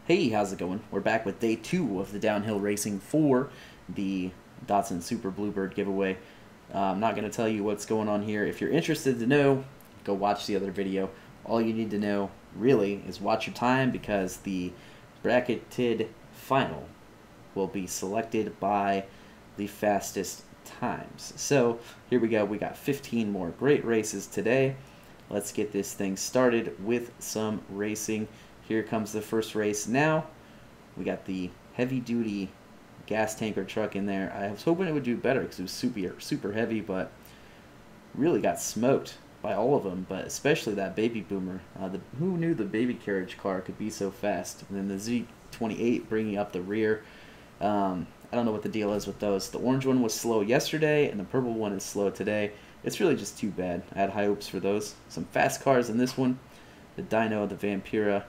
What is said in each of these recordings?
Hey, how's it going? We're back with day 2 of the downhill racing for the Datsun Super Bluebird giveaway. I'm not going to tell you what's going on here. If you're interested to know, go watch the other video. All you need to know, really, is watch your time because the bracketed final will be selected by the fastest times. So, here we go. We got 15 more great races today. Let's get this thing started with some racing. Here comes the first race now. We got the heavy-duty gas tanker truck in there. I was hoping it would do better because it was super heavy, but really got smoked by all of them, but especially that baby boomer. Who knew the baby carriage car could be so fast? And then the Z28 bringing up the rear. I don't know what the deal is with those. The orange one was slow yesterday, and the purple one is slow today. It's really just too bad. I had high hopes for those. Some fast cars in this one. The Dyno, the Vampira.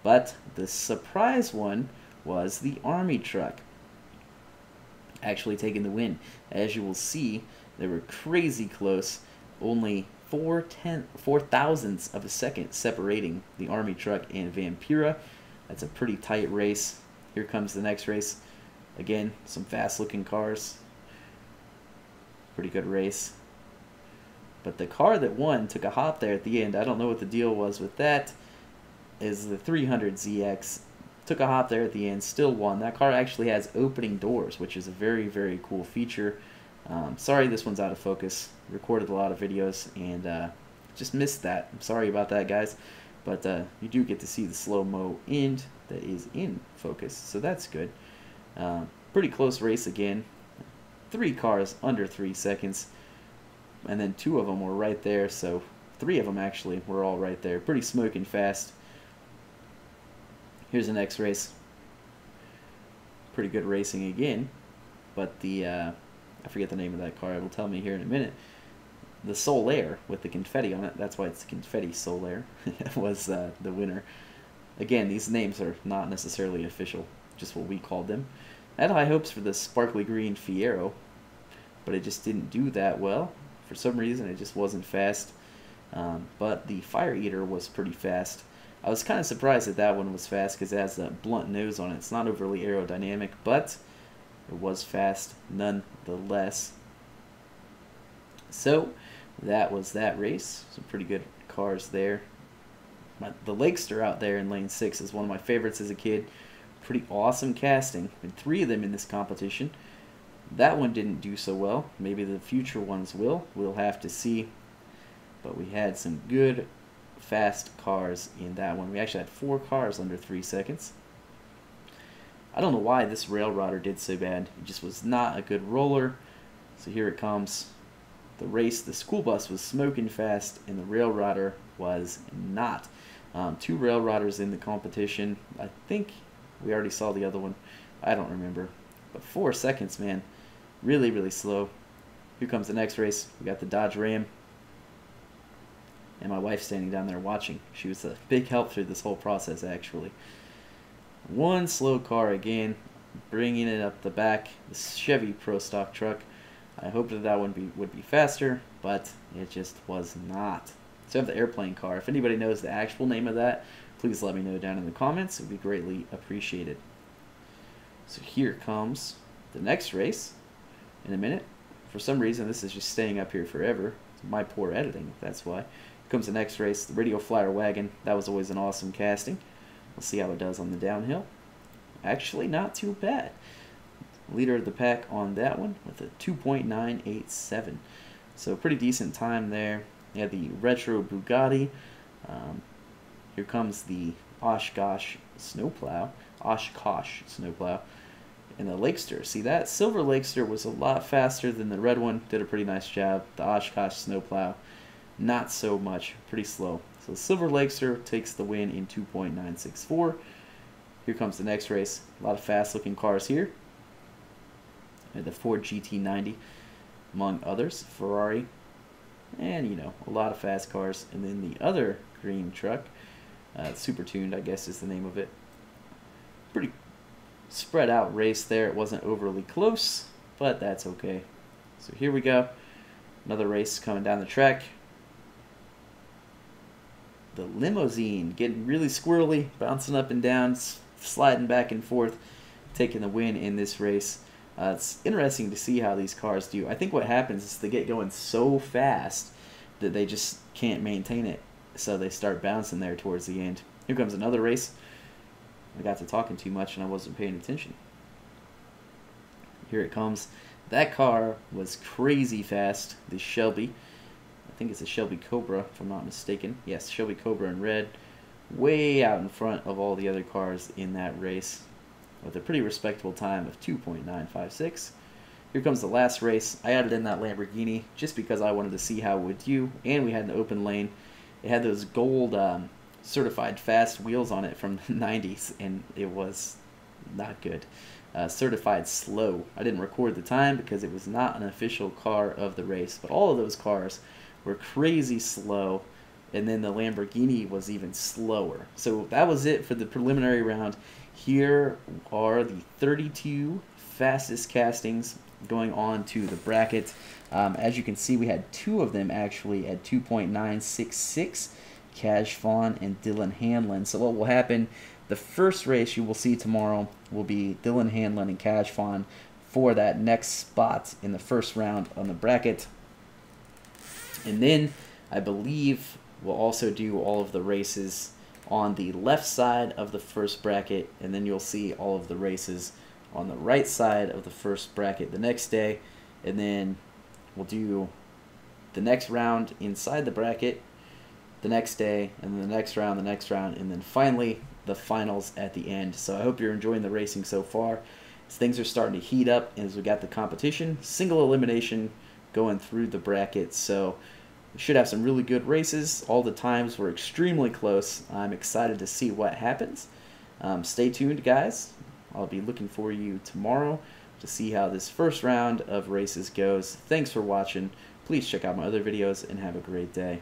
But the surprise one was the Army truck actually taking the win. As you will see, they were crazy close. Only 4/1000ths of a second separating the Army truck and Vampira. That's a pretty tight race. Here comes the next race. Again, some fast looking cars. Pretty good race. But the car that won took a hop there at the end. I don't know what the deal was with that. Is the 300ZX. Took a hop there at the end, still won. That car actually has opening doors, which is a very cool feature. Sorry this one's out of focus. Recorded a lot of videos and just missed that. I'm sorry about that, guys. But you do get to see the slow-mo end that is in focus, so that's good. Pretty close race again. 3 cars under 3 seconds. And then 2 of them were right there, so 3 of them actually were all right there. Pretty smoking fast. Here's the next race. Pretty good racing again, but the I forget the name of that car. It will tell me here in a minute. The Solaire with the confetti on it. That's why it's the confetti Solaire. Was the winner. Again, these names are not necessarily official, just what we called them. I had high hopes for the sparkly green Fiero, but it just didn't do that well. For some reason, it just wasn't fast. But the Fire Eater was pretty fast. I was kind of surprised that that one was fast because it has that blunt nose on it. It's not overly aerodynamic, but it was fast nonetheless. So that was that race. Some pretty good cars there. The Lakester out there in lane 6 is one of my favorites as a kid. Pretty awesome casting. And 3 of them in this competition. That one didn't do so well. Maybe the future ones will. We'll have to see. But we had some good fast cars in that one. We actually had 4 cars under 3 seconds. I don't know why this rail rodder did so bad. It just was not a good roller. So here it comes. The race, the school bus was smoking fast and the rail rodder was not. 2 rail rodders in the competition. I think we already saw the other one. I don't remember. But 4 seconds, man. Really slow. Here comes the next race. We got the Dodge Ram. And my wife standing down there watching. She was a big help through this whole process, actually. One slow car again, bringing it up the back. The Chevy Pro Stock truck. I hoped that that one would be faster, but it just was not. So I have the airplane car. If anybody knows the actual name of that, please let me know down in the comments. It would be greatly appreciated. So here comes the next race in a minute. For some reason, this is just staying up here forever. It's my poor editing, that's why. Comes the next race, the Radio Flyer Wagon. That was always an awesome casting. We'll see how it does on the downhill. Actually, not too bad. Leader of the pack on that one with a 2.987. So pretty decent time there. You have the Retro Bugatti. Here comes the Oshkosh Snowplow. Oshkosh Snowplow. And the Lakester. See, that silver Lakester was a lot faster than the red one. Did a pretty nice job. The Oshkosh Snowplow, not so much. Pretty slow. So the silver Lakester takes the win in 2.964. Here comes the next race. A lot of fast-looking cars here. And the Ford GT90, among others. Ferrari. And, you know, a lot of fast cars. And then the other green truck. Super Tuned, I guess is the name of it. Pretty spread out race there. It wasn't overly close, but that's okay. So here we go. Another race coming down the track. the limousine, getting really squirrely, bouncing up and down, sliding back and forth, taking the win in this race. It's interesting to see how these cars do. I think what happens is they get going so fast that they just can't maintain it, so they start bouncing there towards the end. Here comes another race. I got to talking too much and I wasn't paying attention. Here it comes. That car was crazy fast. The Shelby. I think it's a Shelby Cobra, if I'm not mistaken. Yes, Shelby Cobra in red. Way out in front of all the other cars in that race, with a pretty respectable time of 2.956. Here comes the last race. I added in that Lamborghini just because I wanted to see how it would do, and we had an open lane. It had those gold certified fast wheels on it from the 90s, and it was not good. Certified slow. I didn't record the time because it was not an official car of the race, but all of those cars were crazy slow, and then the Lamborghini was even slower. So that was it for the preliminary round. Here are the 32 fastest castings going on to the bracket. As you can see, we had 2 of them actually at 2.966, Cash Fawn and Dylan Hanlon. So what will happen, the first race you will see tomorrow will be Dylan Hanlon and Cash Fawn for that next spot in the first round on the bracket. And then I believe we'll also do all of the races on the left side of the first bracket, and then you'll see all of the races on the right side of the first bracket the next day. And then we'll do the next round inside the bracket the next day, and then the next round, and then finally the finals at the end. So I hope you're enjoying the racing so far. As things are starting to heat up as we got the competition, single elimination going through the bracket. So we should have some really good races. All the times were extremely close. I'm excited to see what happens. Stay tuned, guys. I'll be looking for you tomorrow to see how this first round of races goes. Thanks for watching. Please check out my other videos and have a great day.